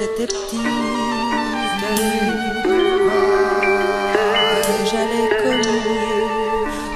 j'étais petite, j'allais cogner.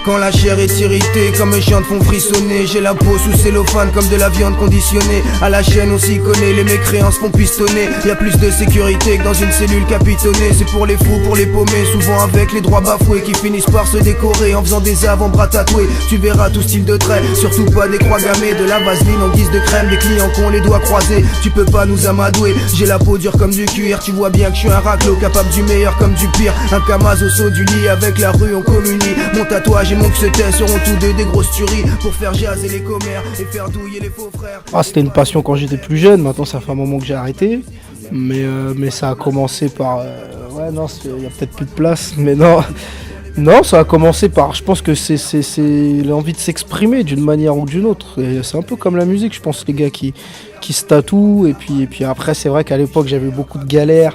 Quand la chair est irritée, comme mes jantes font frissonner. J'ai la peau sous cellophane comme de la viande conditionnée. À la chaîne on s'y connaît, les mécréances font pistonner. Y'a plus de sécurité que dans une cellule capitonnée. C'est pour les fous, pour les paumés, souvent avec les droits bafoués, qui finissent par se décorer en faisant des avant-bras tatoués. Tu verras tout style de trait, surtout pas des croix gammées. De la vaseline en guise de crème, des clients qui ont les doigts croisés. Tu peux pas nous amadouer, j'ai la peau dure comme du cuir. Tu vois bien que je suis un raclo, capable du meilleur comme du pire. Un Kamaz au saut du lit, avec la rue on communie. Mon tatouage et mon que seront tous deux des grosses tueries pour faire jaser les commères et faire douiller les faux frères. Ah, c'était une passion quand j'étais plus jeune, maintenant ça fait un moment que j'ai arrêté. Mais ça a commencé par... ouais non, il y a peut-être plus de place, mais non. Non, ça a commencé par... Je pense que c'est l'envie de s'exprimer d'une manière ou d'une autre. Et c'est un peu comme la musique, je pense, les gars qui se tatouent. Et puis après, c'est vrai qu'à l'époque, j'avais beaucoup de galères.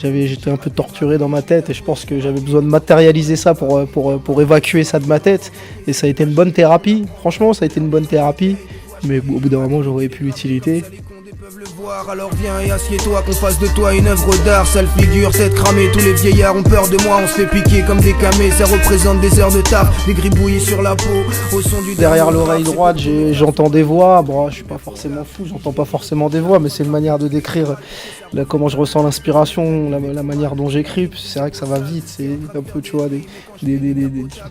J'étais un peu torturé dans ma tête et je pense que j'avais besoin de matérialiser ça pour évacuer ça de ma tête. Et ça a été une bonne thérapie. Franchement, ça a été une bonne thérapie. Mais au bout d'un moment, j'aurais plus l'utilité. Alors viens et assieds-toi, qu'on fasse de toi une œuvre d'art. Sale figure, tête cramée, tous les vieillards ont peur de moi. On se fait piquer comme des camés, ça représente des heures de taf. Des gribouillis sur la peau, au son du... Derrière l'oreille droite, j'entends des voix. Bon, je suis pas forcément fou, j'entends pas forcément des voix, mais c'est une manière de décrire comment je ressens l'inspiration, la manière dont j'écris. C'est vrai que ça va vite, c'est un peu, tu vois,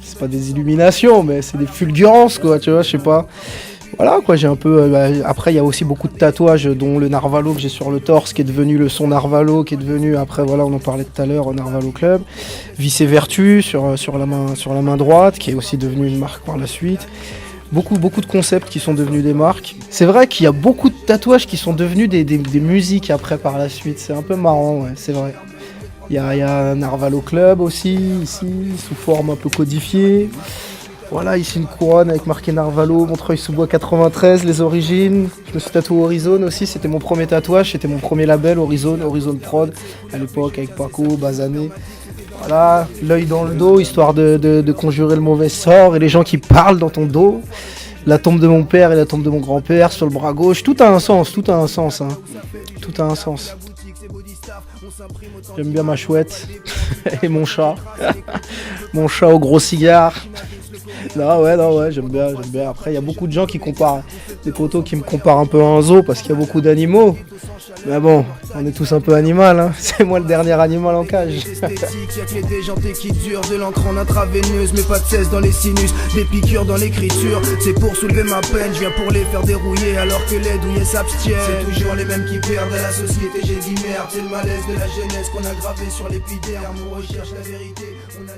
c'est pas des illuminations, mais c'est des fulgurances, quoi, tu vois, je sais pas. Voilà quoi, j'ai un peu... après il y a aussi beaucoup de tatouages, dont le Narvalo que j'ai sur le torse, qui est devenu le son Narvalo, qui est devenu, après voilà, on en parlait tout à l'heure, au Narvalo Club. Vice et Vertu sur la main droite, qui est aussi devenu une marque par la suite. Beaucoup de concepts qui sont devenus des marques. C'est vrai qu'il y a beaucoup de tatouages qui sont devenus des musiques après par la suite, c'est un peu marrant, ouais, c'est vrai. Il y a un Narvalo Club aussi, ici, sous forme un peu codifiée. Voilà, ici une couronne avec marqué Narvalo, Montreuil-sous-Bois 93, les origines. Je me suis tatoué Horizon aussi, c'était mon premier tatouage, c'était mon premier label, Horizon Prod, à l'époque avec Paco, Bazané. Voilà, l'œil dans le dos, histoire de conjurer le mauvais sort et les gens qui parlent dans ton dos. La tombe de mon père et la tombe de mon grand-père sur le bras gauche, tout a un sens, hein. Tout a un sens. J'aime bien ma chouette et mon chat. Mon chat au gros cigare. Non ouais, j'aime bien. Après, il y a beaucoup de gens qui comparent, des potos qui me comparent un peu à un zoo parce qu'il y a beaucoup d'animaux. Mais bon, on est tous un peu animal, hein. C'est moi le dernier animal en cage. Y'a que les déjantés qui durent, de l'encre en intraveineuse, mais pas de cesse dans les sinus, des piqûres dans l'écriture. C'est pour soulever ma peine, je viens pour les faire dérouiller alors que les douillets s'abstiennent. C'est toujours les mêmes qui perdent à la société, j'ai dit merde. C'est le malaise de la jeunesse qu'on a gravé sur l'épiderme. On recherche la vérité, on a